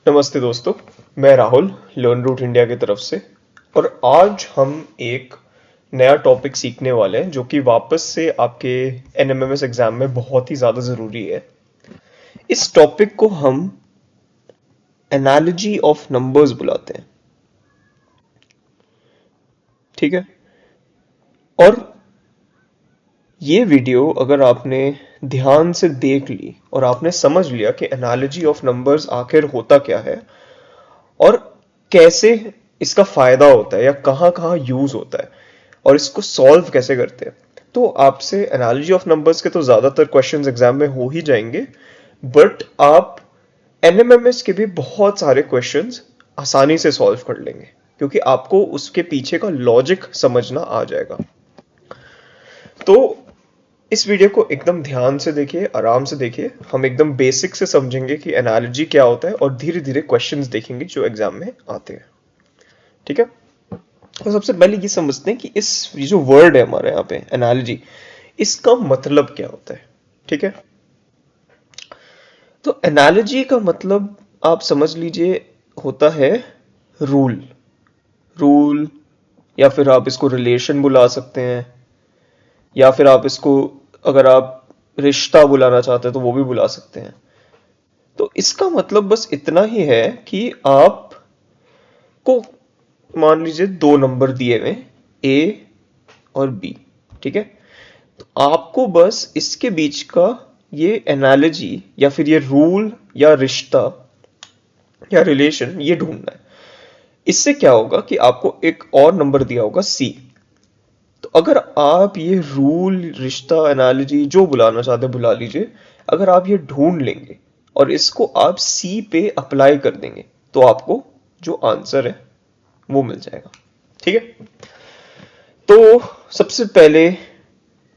नमस्ते दोस्तों, मैं राहुल लर्न रूट इंडिया की तरफ से। और आज हम एक नया टॉपिक सीखने वाले हैं जो कि वापस से आपके एनएमएमएस एग्जाम में बहुत ही ज़्यादा ज़रूरी है। इस टॉपिक को हम एनालॉजी ऑफ नंबर्स बुलाते हैं, ठीक है। और ये वीडियो अगर आपने ध्यान से देख ली और आपने समझ लिया कि एनालॉजी ऑफ नंबर्स आखिर होता क्या है और कैसे इसका फायदा होता है या कहाँ कहाँ यूज होता है और इसको सॉल्व कैसे करते हैं, तो आपसे एनालॉजी ऑफ नंबर्स के तो ज्यादातर क्वेश्चंस एग्जाम में हो ही जाएंगे। बट आप एनएमएमएस के भी बहुत सारे क्वेश्चंस आसानी से सॉल्व कर लेंगे क्योंकि आपको उसके पीछे का लॉजिक समझना आ जाएगा। तो इस वीडियो को एकदम ध्यान से देखिए, आराम से देखिए। हम एकदम बेसिक से समझेंगे कि एनालॉजी क्या होता है और धीरे धीरे क्वेश्चंस देखेंगे जो एग्जाम में आते हैं, ठीक है। तो सबसे पहले ये समझते हैं कि ये जो वर्ड है हमारे यहाँ पे एनालॉजी, इसका मतलब क्या होता है, ठीक है। तो एनालॉजी का मतलब आप समझ लीजिए होता है रूल। रूल या फिर आप इसको रिलेशन बुला सकते हैं, या फिर आप इसको अगर आप रिश्ता बुलाना चाहते हैं तो वो भी बुला सकते हैं। तो इसका मतलब बस इतना ही है कि आपको मान लीजिए दो नंबर दिए हुए ए और बी, ठीक है। तो आपको बस इसके बीच का ये एनालॉजी या फिर ये रूल या रिश्ता या रिलेशन ये ढूंढना है। इससे क्या होगा कि आपको एक और नंबर दिया होगा सी। तो अगर आप ये रूल, रिश्ता, एनालॉजी जो बुलाना चाहते हैं बुला लीजिए, अगर आप ये ढूंढ लेंगे और इसको आप सी पे अप्लाई कर देंगे तो आपको जो आंसर है वो मिल जाएगा, ठीक है। तो सबसे पहले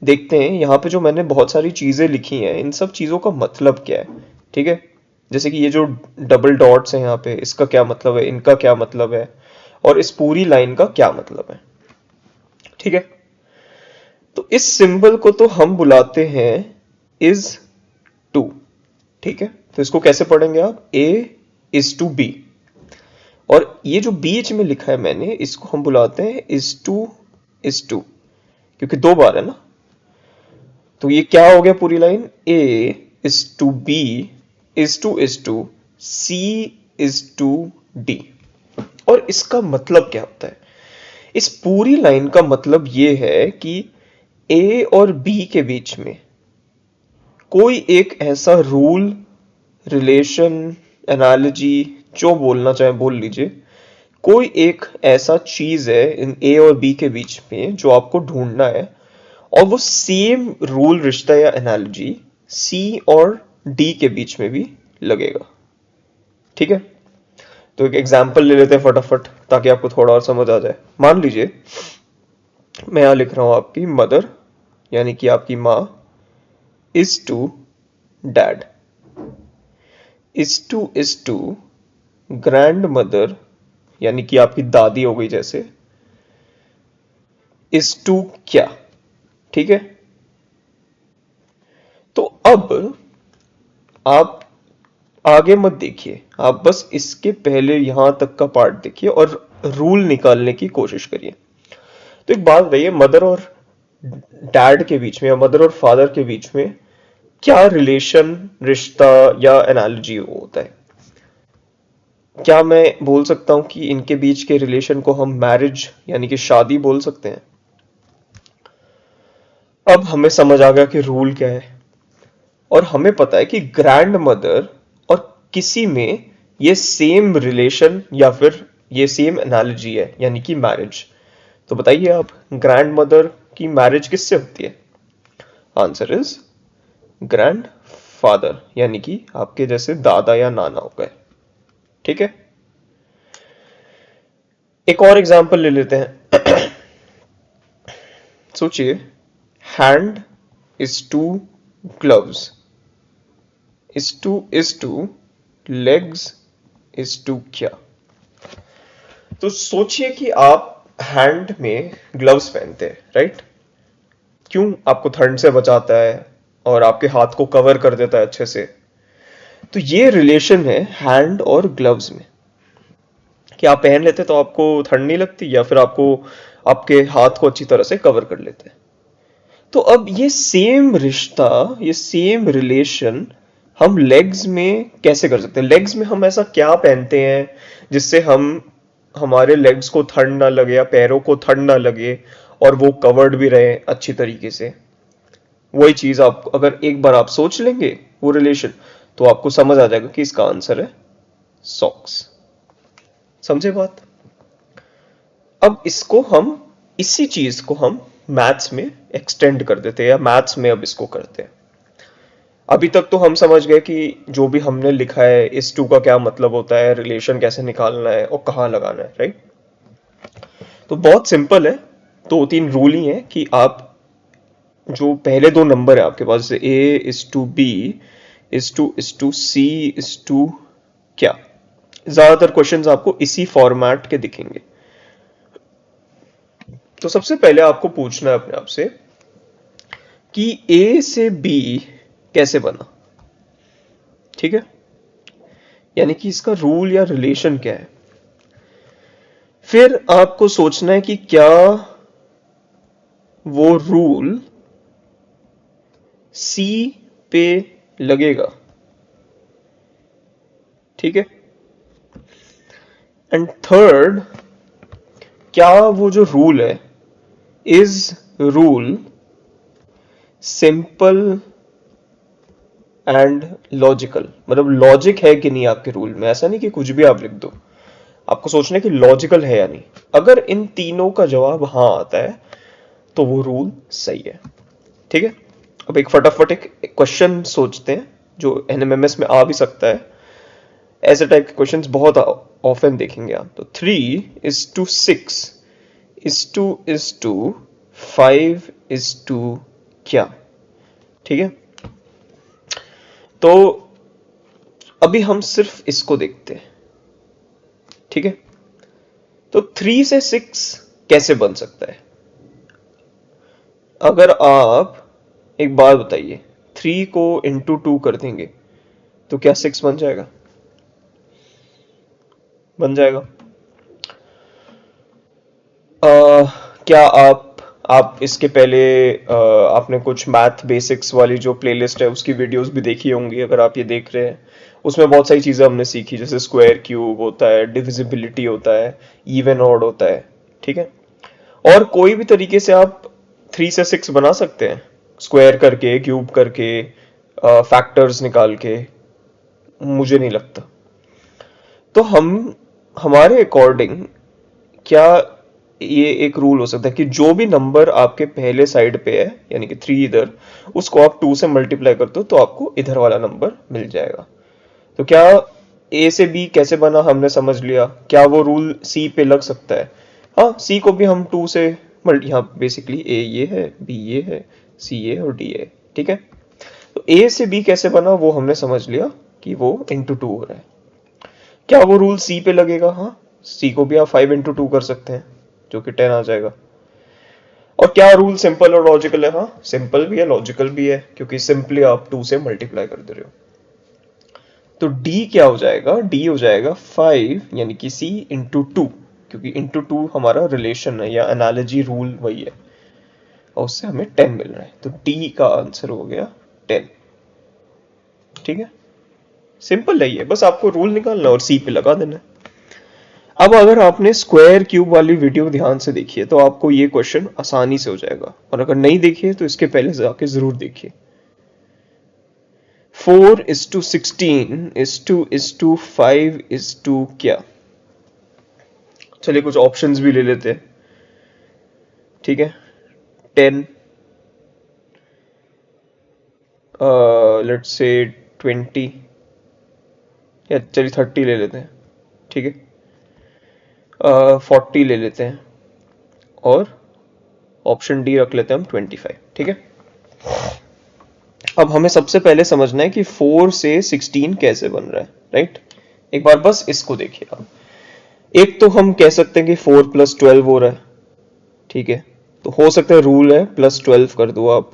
देखते हैं यहाँ पे जो मैंने बहुत सारी चीजें लिखी हैं, इन सब चीजों का मतलब क्या है, ठीक है। जैसे कि ये जो डबल डॉट्स हैं यहाँ पे, इसका क्या मतलब है, इनका क्या मतलब है, और इस पूरी लाइन का क्या मतलब है, ठीक है। तो इस सिंबल को तो हम बुलाते हैं इज टू, ठीक है। तो इसको कैसे पढ़ेंगे आप, ए इज टू बी। और ये जो बीच में लिखा है मैंने, इसको हम बुलाते हैं इज टू, क्योंकि दो बार है ना। तो ये क्या हो गया पूरी line, A is to B is to C is to D. और इसका मतलब क्या होता है, इस पूरी लाइन का मतलब ये है कि ए और बी के बीच में कोई एक ऐसा रूल, रिलेशन, एनालॉजी, जो बोलना चाहे बोल लीजिए, कोई एक ऐसा चीज है इन ए और बी के बीच में जो आपको ढूंढना है, और वो सेम रूल, रिश्ता या एनालॉजी सी और डी के बीच में भी लगेगा, ठीक है। तो एक एग्जांपल ले लेते हैं फटाफट ताकि आपको थोड़ा और समझ आ जाए। मान लीजिए मैं यहां लिख रहा हूं आपकी मदर यानी कि आपकी माँ is to dad, is to grandmother यानी कि आपकी दादी हो गई जैसे, इज टू क्या, ठीक है। तो अब आप आगे मत देखिए, आप बस इसके पहले यहां तक का पार्ट देखिए और रूल निकालने की कोशिश करिए। तो एक बात बताइए, मदर और डैड के बीच में या मदर और फादर के बीच में क्या रिलेशन, रिश्ता या एनालॉजी होता है। क्या मैं बोल सकता हूं कि इनके बीच के रिलेशन को हम मैरिज यानी कि शादी बोल सकते हैं। अब हमें समझ आ गया कि रूल क्या है, और हमें पता है कि ग्रैंड मदर और किसी में ये सेम रिलेशन या फिर ये सेम एनालॉजी है यानी कि मैरिज। तो बताइए आप, ग्रैंड मदर की मैरिज किससे होती है, आंसर इज ग्रैंड फादर यानी कि आपके जैसे दादा या नाना हो गए, ठीक है। एक और एग्जांपल ले लेते हैं। सोचिए, hand is to gloves, is to legs, is to क्या। तो सोचिए कि आप हैंड में ग्लव्स पहनते हैं, राइट। क्यों, आपको ठंड से बचाता है और आपके हाथ को कवर कर देता है अच्छे से। तो ये रिलेशन है हैंड और ग्लव्स में, कि आप पहन लेते तो आपको ठंड नहीं लगती, या फिर आपको आपके हाथ को अच्छी तरह से कवर कर लेते। तो अब ये सेम रिश्ता, ये सेम रिलेशन हम लेग्स में कैसे कर सकते हैं? लेग्स में हम ऐसा क्या पहनते हैं जिससे हम हमारे लेग्स को ठंड ना लगे या पैरों को ठंड ना लगे और वो कवर्ड भी रहे अच्छी तरीके से? वही चीज आप अगर एक बार आप सोच लेंगे वो रिलेशन, तो आपको समझ आ जाएगा कि इसका आंसर है सॉक्स। समझे बात? अब इसको हम, इसी चीज को हम मैथ्स में एक्सटेंड कर देते हैं, या मैथ्स में अब इसको करते हैं। अभी तक तो हम समझ गए कि जो भी हमने लिखा है इस टू का क्या मतलब होता है, रिलेशन कैसे निकालना है और कहाँ लगाना है, राइट? तो बहुत सिंपल है, दो तीन रूल ही है कि आप जो पहले दो नंबर है आपके पास, a is to B is to C is to क्या, ज्यादातर क्वेश्चंस आपको इसी फॉर्मेट के दिखेंगे। तो सबसे पहले आपको पूछना है अपने आप से कि ए से बी कैसे बना, ठीक है? यानी कि इसका रूल या रिलेशन क्या है। फिर आपको सोचना है कि क्या वो रूल सी पे लगेगा, ठीक है? एंड थर्ड, क्या वो जो रूल है, is rule simple and logical, मतलब लॉजिक है कि नहीं आपके रूल में। ऐसा नहीं कि कुछ भी आप लिख दो, आपको सोचना है कि लॉजिकल है या नहीं। अगर इन तीनों का जवाब हाँ आता है तो वो रूल सही है, ठीक है? अब एक फटाफट एक क्वेश्चन सोचते हैं जो एनएमएमएस में आ भी सकता है। ऐसे टाइप के क्वेश्चंस बहुत ऑफन देखेंगे आप। तो 3 is to 6 is to 5 is to क्या, ठीक है? तो अभी हम सिर्फ इसको देखते हैं, ठीक है? तो 3 से 6 कैसे बन सकता है? अगर आप एक बात बताइए, 3 को इंटू 2 कर देंगे तो क्या 6 बन जाएगा? बन जाएगा। क्या आप इसके पहले आपने कुछ मैथ बेसिक्स वाली जो प्लेलिस्ट है उसकी वीडियोस भी देखी होंगी। अगर आप ये देख रहे हैं, उसमें बहुत सारी चीजें हमने सीखी, जैसे स्क्वायर क्यूब होता है, डिविजिबिलिटी होता है, इवन ऑड होता है, ठीक है? और कोई भी तरीके से आप 3 से 6 बना सकते हैं, स्क्वायर करके, क्यूब करके, फैक्टर्स निकाल के। मुझे नहीं लगता। तो हम हमारे अकॉर्डिंग क्या ये एक रूल हो सकता है कि जो भी नंबर आपके पहले साइड पे है, यानी कि 3 इधर, उसको आप 2 से मल्टीप्लाई करते हो तो आपको इधर वाला नंबर मिल जाएगा। तो क्या ए से बी कैसे बना हमने समझ लिया। क्या वो रूल सी पे लग सकता है? हाँ, सी को भी हम 2 से मल्टी, यहाँ बेसिकली ए ये है, बी ये है, सी ये और डी ये, ठीक है? तो ए से बी कैसे बना वो हमने समझ लिया कि वो इंटू 2 हो रहा है। क्या वो रूल सी पे लगेगा? हाँ, सी को भी आप 5 इंटू 2 कर सकते हैं, जो कि 10 आ जाएगा। और क्या रूल सिंपल और लॉजिकल है? हाँ, सिंपल भी है, लॉजिकल भी है, क्योंकि सिंपली आप 2 से मल्टीप्लाई कर दे रहे हो। तो डी क्या हो जाएगा? डी हो जाएगा 5, यानी कि सी इंटू 2, क्योंकि इंटू 2 हमारा रिलेशन है या एनालॉजी रूल वही है, और उससे हमें 10 मिल रहा है। तो डी का आंसर हो गया 10, ठीक है? सिंपल है ये, बस आपको रूल निकालना और सी पे लगा देना है। अब अगर आपने स्क्वायर क्यूब वाली वीडियो ध्यान से देखी है तो आपको ये क्वेश्चन आसानी से हो जाएगा, और अगर नहीं देखिए तो इसके पहले जाके जरूर देखिए। 4 is to 16 is to 5 is to क्या? चलिए कुछ ऑप्शंस भी ले लेते हैं, ठीक है? 10, लेट्स से 20, या चलिए 30 ले लेते हैं, ठीक है? 40 ले लेते हैं, और ऑप्शन डी रख लेते हैं हम 25, ठीक है? अब हमें सबसे पहले समझना है कि 4 से 16 कैसे बन रहा है, राइट? एक बार बस इसको देखिए आप। एक तो हम कह सकते हैं कि 4 प्लस 12 हो रहा है, ठीक है? तो हो सकता है रूल है प्लस 12 कर दो आप।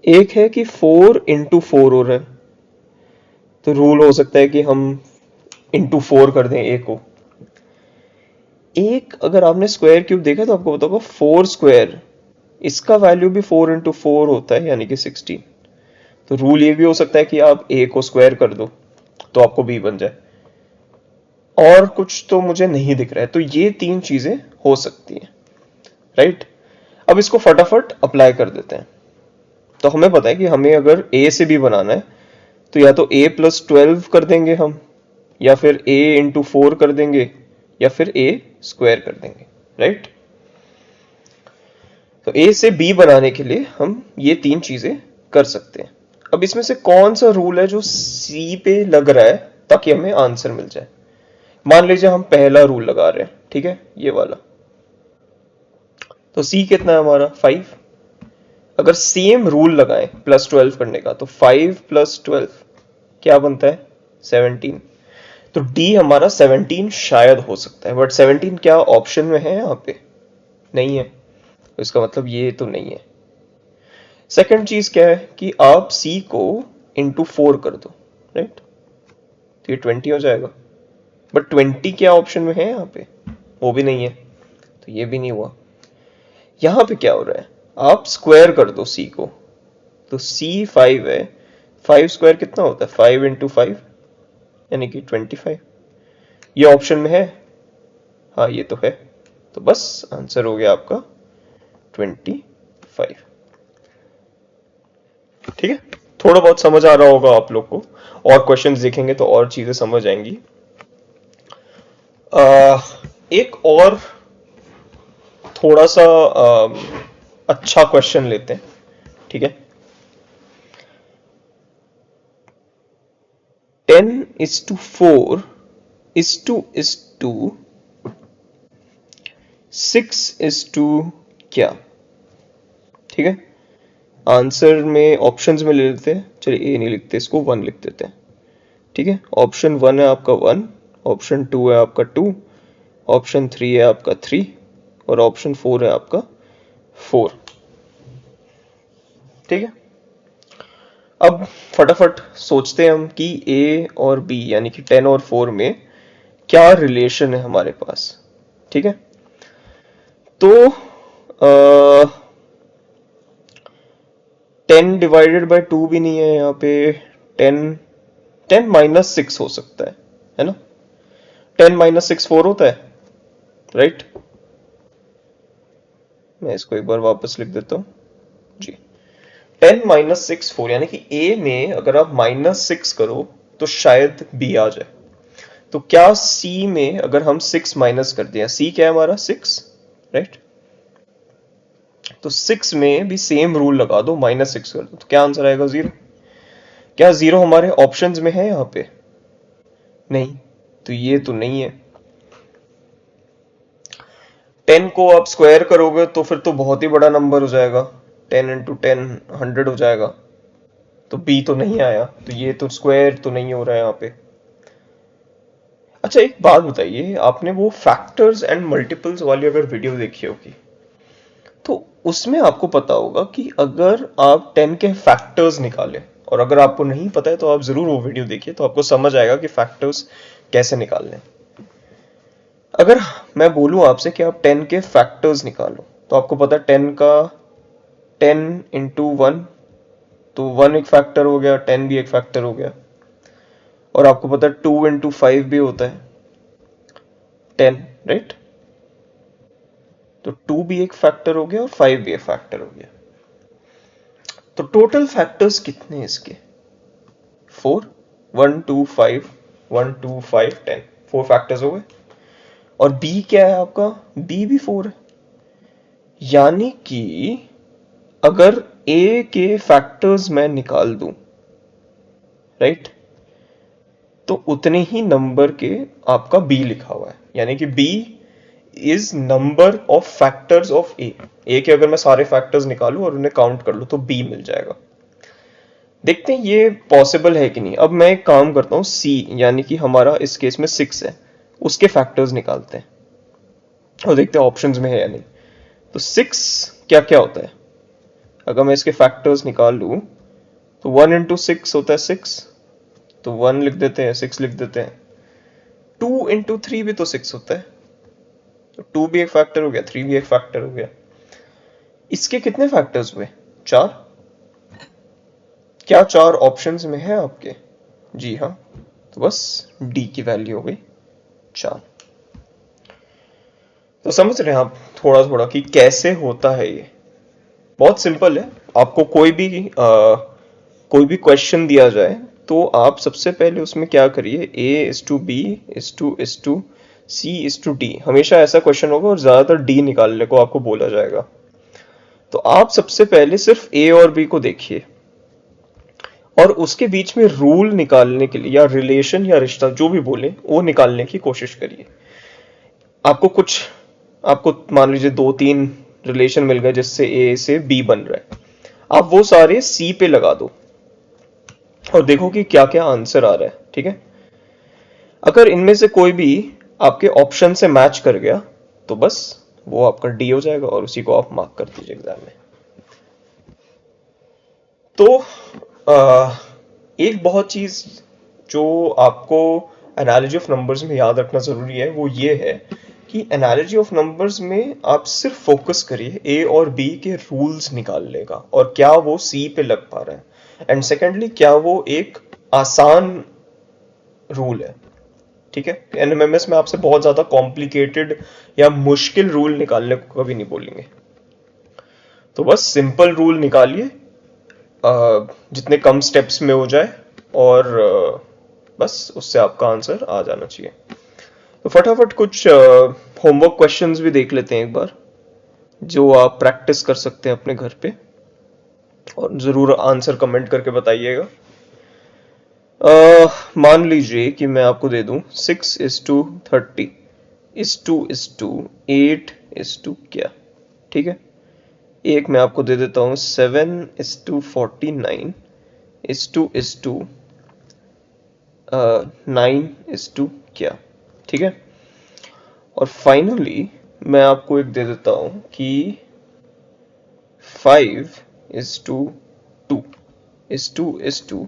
एक है कि 4 इंटू 4 हो रहा है, तो रूल हो सकता है कि हम इंटू 4 कर दें ए को। एक अगर आपने स्क्वायर क्यूब देखा तो आपको पता होगा 4 स्क्वायर, इसका वैल्यू भी 4 इंटू 4 होता है, यानी कि 16। तो रूल ये भी हो सकता है कि आप ए को स्क्वायर कर दो तो आपको बी बन जाए। और कुछ तो मुझे नहीं दिख रहा है, तो ये 3 चीजें हो सकती हैं, राइट। अब इसको फटाफट अप्लाई कर देते हैं। तो हमें पता है कि हमें अगर ए से बी बनाना है तो या तो a प्लस 12 कर देंगे हम, या फिर a इंटू 4 कर देंगे, या फिर a स्क्वायर कर देंगे, राइट। तो a से b बनाने के लिए हम ये 3 चीजें कर सकते हैं। अब इसमें से कौन सा रूल है जो c पे लग रहा है ताकि हमें आंसर मिल जाए। मान लीजिए हम पहला रूल लगा रहे हैं, ठीक है, ये वाला। तो c कितना है हमारा 5। अगर सेम रूल लगाएं प्लस 12 करने का, तो 5 प्लस 12 क्या बनता है 17। तो डी हमारा 17 शायद हो सकता है, बट 17 क्या ऑप्शन में है यहाँ पे, नहीं है, तो इसका मतलब ये तो नहीं है। सेकंड चीज क्या है कि आप सी को इंटू 4 कर दो, राइट, तो ये 20 हो जाएगा। बट 20 क्या ऑप्शन में है यहाँ पे, वो भी नहीं है, तो ये भी नहीं हुआ। यहाँ पे क्या हो रहा है, आप स्क्वायर कर दो सी को, तो सी 5 है, 5 स्क्वायर कितना होता है 5 इंटू 5, यानी कि 25। ये ऑप्शन में है, हाँ ये तो है, तो बस आंसर हो गया आपका 25। ठीक है, थोड़ा बहुत समझ आ रहा होगा आप लोग को, और क्वेश्चंस देखेंगे तो और चीजें समझ आएंगी। एक और थोड़ा सा अच्छा क्वेश्चन लेते हैं, ठीक है। 10:4 is to 6:, क्या, ठीक है। आंसर में ऑप्शंस में ले लेते हैं, चलिए ए नहीं लिखते, इसको 1 लिख देते हैं, ठीक है। ऑप्शन 1 है आपका 1, ऑप्शन 2 है आपका 2, ऑप्शन 3 है आपका 3, और ऑप्शन 4 है आपका 4, ठीक है। अब फटाफट सोचते हैं हम कि ए और बी यानी कि 10 और 4 में क्या रिलेशन है हमारे पास, ठीक है। तो 10 डिवाइडेड बाय 2 भी नहीं है यहाँ पे, 10 माइनस 6 हो सकता है ना। 10 माइनस 6 4 होता है, राइट। मैं इसको एक बार वापस लिख देता हूँ जी। 10 माइनस 6 4, यानी कि ए में अगर आप माइनस 6 करो तो शायद बी आ जाए। तो क्या सी में अगर हम 6 माइनस कर दिया, सी क्या है हमारा 6, राइट, तो 6 में भी सेम रूल लगा दो, माइनस 6 कर दो, तो क्या आंसर आएगा 0। क्या 0 हमारे ऑप्शंस में है यहाँ पे, नहीं, तो ये तो नहीं है। 10 को आप स्क्वायर करोगे तो फिर तो बहुत ही बड़ा नंबर हो जाएगा, 10 इंटू 10 100 हो जाएगा, तो बी तो नहीं आया, तो ये तो स्क्वायर तो नहीं हो रहा है यहाँ पे। अच्छा एक बात बताइए, आपने वो फैक्टर्स एंड मल्टीपल्स वाली अगर वीडियो देखी होगी तो उसमें आपको पता होगा कि अगर आप 10 के फैक्टर्स निकालें, और अगर आपको नहीं पता है तो आप जरूर वो वीडियो देखिए, तो आपको समझ आएगा कि फैक्टर्स कैसे निकालने। अगर मैं बोलूं आपसे कि आप 10 के फैक्टर्स निकालो, तो आपको पता है 10 का 10 इंटू 1, तो 1 एक फैक्टर हो गया, 10 भी एक फैक्टर हो गया, और आपको पता है 2 इंटू 5 भी होता है 10, राइट। तो 2 भी एक फैक्टर हो गया और 5 भी एक फैक्टर हो गया। तो टोटल फैक्टर्स कितने इसके 4, 1 2 5, 1 2 5 10, 4 फैक्टर्स हो गए। और b क्या है आपका, b भी 4 है, यानी कि अगर a के फैक्टर्स मैं निकाल दूं, राइट, तो उतने ही नंबर के आपका b लिखा हुआ है, यानी कि b is number of factors of a के अगर मैं सारे फैक्टर्स निकालूं और उन्हें काउंट कर लूं तो b मिल जाएगा। देखते हैं ये पॉसिबल है कि नहीं। अब मैं एक काम करता हूं, c यानी कि हमारा इस केस में 6 है, उसके फैक्टर्स निकालते हैं और देखते हैं ऑप्शंस में है या नहीं। तो 6 क्या क्या होता है, अगर मैं इसके फैक्टर्स निकाल लूं तो 1 इंटू 6 होता है 6, तो 1 लिख देते हैं, 6 लिख देते हैं। 2 इंटू 3 भी तो 6 होता है, तो 2 भी एक फैक्टर हो गया, 3 भी एक फैक्टर हो गया। इसके कितने फैक्टर्स हुए? 4। क्या 4 ऑप्शंस में है आपके? जी हाँ, तो बस डी की वैल्यू हो गई 4। तो समझ रहे हैं आप थोड़ा थोड़ा कि कैसे होता है ये। बहुत सिंपल है। आपको कोई भी क्वेश्चन दिया जाए तो आप सबसे पहले उसमें क्या करिए, A:B:C:D, हमेशा ऐसा क्वेश्चन होगा और ज्यादातर डी निकालने को आपको बोला जाएगा। तो आप सबसे पहले सिर्फ ए और बी को देखिए और उसके बीच में रूल निकालने के लिए या रिलेशन या रिश्ता जो भी बोले वो निकालने की कोशिश करिए। आपको मान लीजिए 2-3 रिलेशन मिल गए जिससे ए से बी बन रहा है, आप वो सारे सी पे लगा दो और देखो कि क्या क्या आंसर आ रहा है। ठीक है, अगर इनमें से कोई भी आपके ऑप्शन से मैच कर गया तो बस वो आपका डी हो जाएगा और उसी को आप मार्क कर दीजिए एग्जाम में। तो एक बहुत चीज जो आपको एनालॉजी ऑफ नंबर्स में याद रखना जरूरी है वो ये है कि एनालॉजी ऑफ नंबर्स में आप सिर्फ फोकस करिए ए और बी के रूल्स निकालने का और क्या वो सी पे लग पा रहा है, एंड सेकेंडली क्या वो एक आसान रूल है। ठीक है, एनएमएमएस में आपसे बहुत ज्यादा कॉम्प्लिकेटेड या मुश्किल रूल निकालने को कभी नहीं बोलेंगे। तो बस सिंपल रूल निकालिए जितने कम स्टेप्स में हो जाए और बस उससे आपका आंसर आ जाना चाहिए। तो फटाफट कुछ होमवर्क क्वेश्चंस भी देख लेते हैं एक बार, जो आप प्रैक्टिस कर सकते हैं अपने घर पे, और जरूर आंसर कमेंट करके बताइएगा। मान लीजिए कि मैं आपको दे दूं 6:30 8 क्या। ठीक है, एक मैं आपको दे देता हूं 7:49 9 क्या। ठीक है, और फाइनली मैं आपको एक दे देता हूं कि 5:2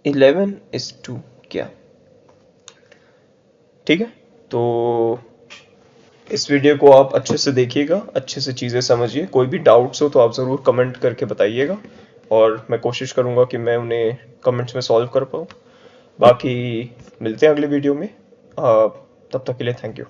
11 क्या। ठीक है, तो इस वीडियो को आप अच्छे से देखिएगा, अच्छे से चीज़ें समझिए। कोई भी डाउट्स हो तो आप ज़रूर कमेंट करके बताइएगा और मैं कोशिश करूँगा कि मैं उन्हें कमेंट्स में सॉल्व कर पाऊँ। बाकी मिलते हैं अगले वीडियो में। तब तक के लिए थैंक यू।